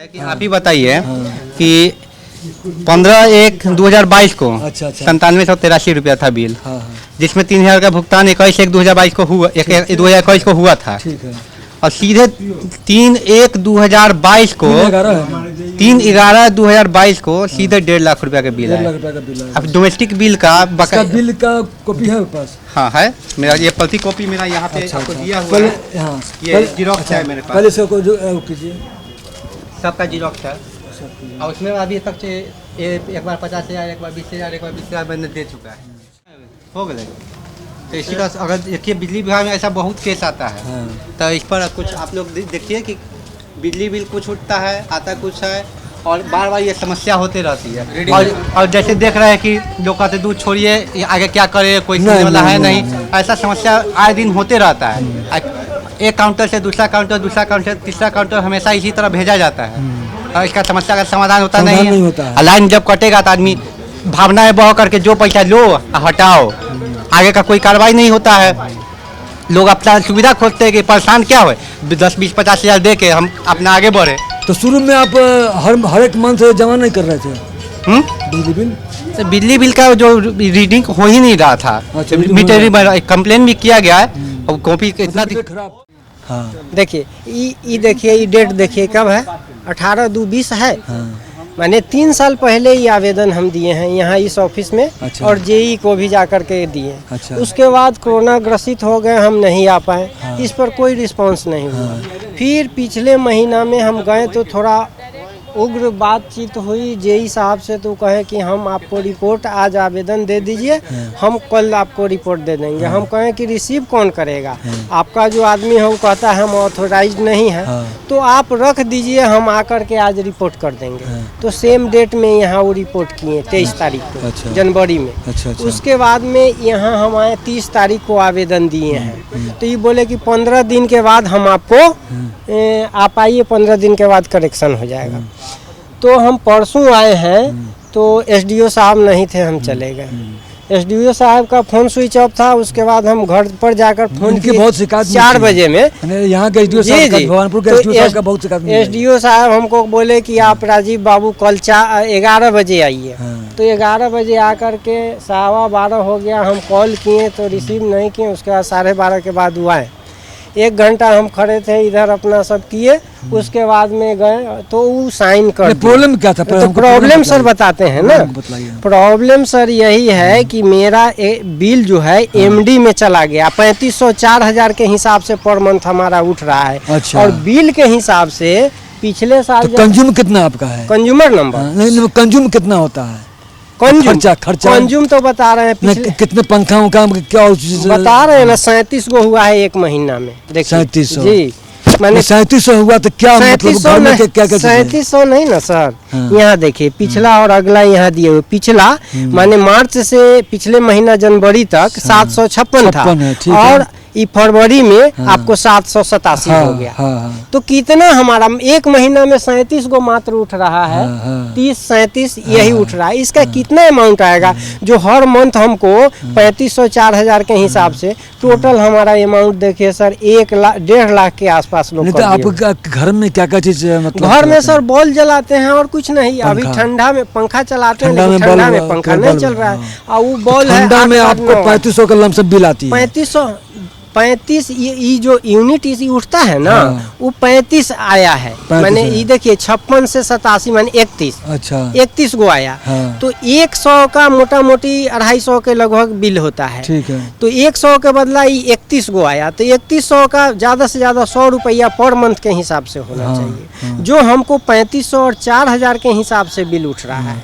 कि आप ही बताइए कि 15/1/2022 को अच्छा 9783 रुपया था बिल, हाँ, जिसमें 3000 का भुगतान 21/1/2022 को हुआ, 2021 को हुआ था। ठीक है। और सीधे 3/1/2022 को 3/11/2022 को सीधे 1.5 लाख रुपया का बिल 1.5 है। लाख रुपए का बिल है। अब डोमेस्टिक बिल का इसका बिल का कॉपी है पास? हाँ है, मेरा ये प्रति कॉपी मेरा यहाँ पे आपको दिया हुआ पहले है। हाँ, ये जीरोक्स है मेरे पास, पहले से को जो कीजिए सबका जीरोक्स है। और उसमें अभी तक से एक बार 50,000, एक बार 20,000, एक बार 20,000 मैंने दे चुका है, हो गए। तो इसी का अगर देखिए बिजली विभाग में ऐसा बहुत केस आता है, हाँ। तो इस पर कुछ आप लोग देखिए कि बिजली बिल कुछ उठता है, आता कुछ है, और बार बार ये समस्या होते रहती है। और जैसे देख रहे हैं कि लोग कहते दूध छोड़िए, ये आगे क्या करे, कोई सुनने वाला है नहीं। ऐसा समस्या आए दिन होते रहता है। एक काउंटर से दूसरा काउंटर, दूसरा काउंटर, तीसरा काउंटर, हमेशा इसी तरह भेजा जाता है और इसका समस्या का समाधान होता नहीं है। लाइन जब कटेगा तो आदमी भावनाएं बह करके जो पैसा लो हटाओ, आगे का कोई कार्रवाई नहीं होता है। लोग अपना सुविधा खोजते हैं कि परेशान क्या हो, 10, 20, 50,000 दे के हम अपना आगे बढ़े। तो शुरू में आप हर एक मंथ जमा नहीं कर रहे थे बिजली बिल? तो बिजली बिल का जो रीडिंग हो ही नहीं रहा था। अच्छा, मीटर कंप्लेन भी किया गया है और कॉपी इतना खराब। हाँ, देखिए ये देखिए, ये डेट देखिए कब है, 18/2/20 है। हाँ। मैंने 3 साल पहले ये आवेदन हम दिए हैं यहाँ इस ऑफिस में। अच्छा। और जेई को भी जा कर के दिए। अच्छा। उसके बाद कोरोना ग्रसित हो गए, हम नहीं आ पाए। हाँ। इस पर कोई रिस्पांस नहीं हुआ। फिर पिछले महीना में हम गए तो थोड़ा उग्र बातचीत हुई जेई साहब से, तो कहे कि हम आपको रिपोर्ट आज आवेदन दे दीजिए, हम कल आपको रिपोर्ट दे देंगे। हम कहें कि रिसीव कौन करेगा, आपका जो आदमी है वो कहता है हम ऑथोराइज्ड नहीं है, तो आप रख दीजिए, हम आकर के आज रिपोर्ट कर देंगे। तो सेम डेट में यहाँ वो रिपोर्ट किए 23 तारीख को। अच्छा। जनवरी में। अच्छा। उसके बाद में यहाँ हम आए 30 तारीख को आवेदन दिए हैं। तो ये बोले कि 15 दिन के बाद हम आपको आप आइए, 15 दिन के बाद करेक्शन हो जाएगा। तो हम परसों आए हैं तो एसडीओ साहब नहीं थे, हम चले गए। एसडीओ साहब का फोन स्विच ऑफ था। उसके बाद हम घर पर जाकर फोन किए बहुत शिकायत 4 बजे में। यहाँ के एसडीओ साहब का, भगवानपुर के एसडीओ साहब का बहुत शिकायत। एसडीओ साहब हमको बोले कि आप राजीव बाबू कल 11 बजे आइए। तो 11 बजे आकर के 12:15 हो गया। हम कॉल किए तो रिसीव नहीं किए। उसके बाद 12:30 के बाद वो आए। 1 घंटा हम खड़े थे इधर, अपना सब किए। उसके बाद में गए तो वो साइन कर। प्रॉब्लम क्या था? तो प्रॉब्लम सर बताते हैं ना। प्रॉब्लम सर यही है कि मेरा बिल जो है एमडी में चला गया। 3500 4,000 के हिसाब से पर मंथ हमारा उठ रहा है। अच्छा। और बिल के हिसाब से पिछले साल तो कंज्यूम कितना आपका है? कंज्यूमर नंबर नहीं, कंज्यूम कितना होता है? खर्चा कंज्यूम तो बता रहे हैं कितने पंखा का क्या बता रहे हैं ना, 37 गो हुआ है 1 महीना में। 3700 जी, मैंने 3700 हुआ तो क्या मतलब घर में क्या 3700 नहीं ना सर। यहाँ देखिए पिछला और अगला यहाँ दिए हुए। पिछला माने मार्च से पिछले महीना जनवरी तक 756 था, और ये फरवरी में आपको 787 हो गया। तो कितना हमारा 1 महीना में 37 गो मात्र उठ रहा है। 30-37 यही उठ रहा है। इसका कितना अमाउंट आएगा जो हर मंथ हमको 3500 4,000 के हिसाब से टोटल हमारा अमाउंट देखिए सर 1.5 लाख के आसपास लोग। तो आप घर में क्या क्या चीज मतलब? घर में सर बॉल जलाते हैं और कुछ नहीं। अभी ठंडा में पंखा चलाते हैं, ठंडा में पंखा नहीं चल रहा है। और वो बॉल है ठंडा में आपको 3500 का लमसम बिल आती है। 35 ये जो यूनिट इसी उठता है ना, वो 35 आया है। मैंने ये देखिए 56 से 87 माने 31। अच्छा। 31 गो आया। तो 100 का मोटा मोटी 250 के लगभग बिल होता है। ठीक है। तो 100 के बदला ये 31 गो आया। तो 3100 का ज्यादा से ज्यादा 100 रुपया पर मंथ के हिसाब से होना चाहिए, जो हमको 3500 और 4,000 के हिसाब से बिल उठ रहा है।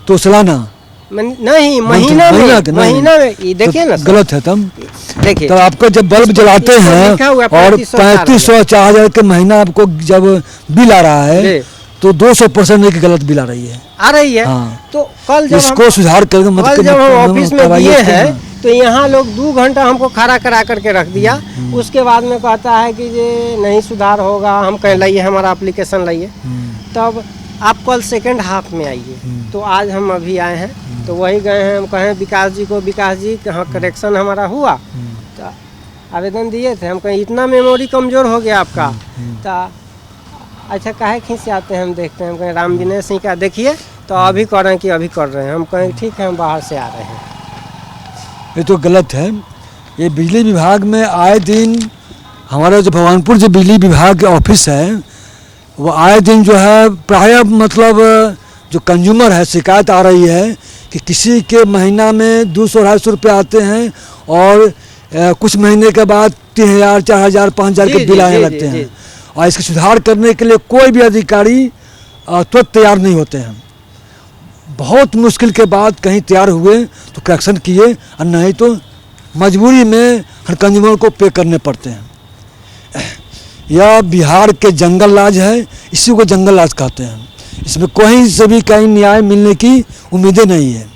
तो सालाना नहीं, महीना में ये देखिए ना गलत है। तब देखिए, तो आपको जब बल्ब जलाते हैं और 3500 4,000 के महीना आपको जब बिल आ रहा है तो 200% की गलत बिल आ रही है। तो कल जब इसको सुधार करके जब हम ऑफिस में दिए हैं तो यहाँ लोग 2 घंटा हमको खड़ा करा करके रख दिया। उसके बाद में कहता है कि ये नहीं सुधार होगा। हम कह लाइए हमारा एप्लीकेशन लाइए, तब आप कल सेकेंड हाफ में आइए। तो आज हम अभी आए हैं तो वही गए हैं। हम कहें विकास जी को, विकास जी कहाँ करेक्शन हमारा हुआ, तो आवेदन दिए थे। हम कहें इतना मेमोरी कमज़ोर हो गया आपका। तो अच्छा काहे खींच आते हैं, हम देखते हैं, हम कहें राम विनय सिंह का देखिए तो अभी कर रहे हैं कि अभी कर रहे हैं, हम कहें ठीक है हम बाहर से आ रहे हैं। ये तो गलत है। ये बिजली विभाग में आए दिन हमारा जो भगवानपुर जो बिजली विभाग के ऑफिस है वो आए दिन जो है प्रायः मतलब जो कंज्यूमर है शिकायत आ रही है कि किसी के महीना में 200-250 रुपये आते हैं और कुछ महीने के बाद 3000, 4000, 5000 के बिल आने लगते हैं और इसका सुधार करने के लिए कोई भी अधिकारी तुरंत तैयार नहीं होते हैं। बहुत मुश्किल के बाद कहीं तैयार हुए तो करेक्शन किए और नहीं तो मजबूरी में हर कंज्यूमर को पे करने पड़ते हैं। यह बिहार के जंगल राज है, इसी को जंगल राज कहते हैं। इसमें कोई से भी कहीं न्याय मिलने की उम्मीदें नहीं है।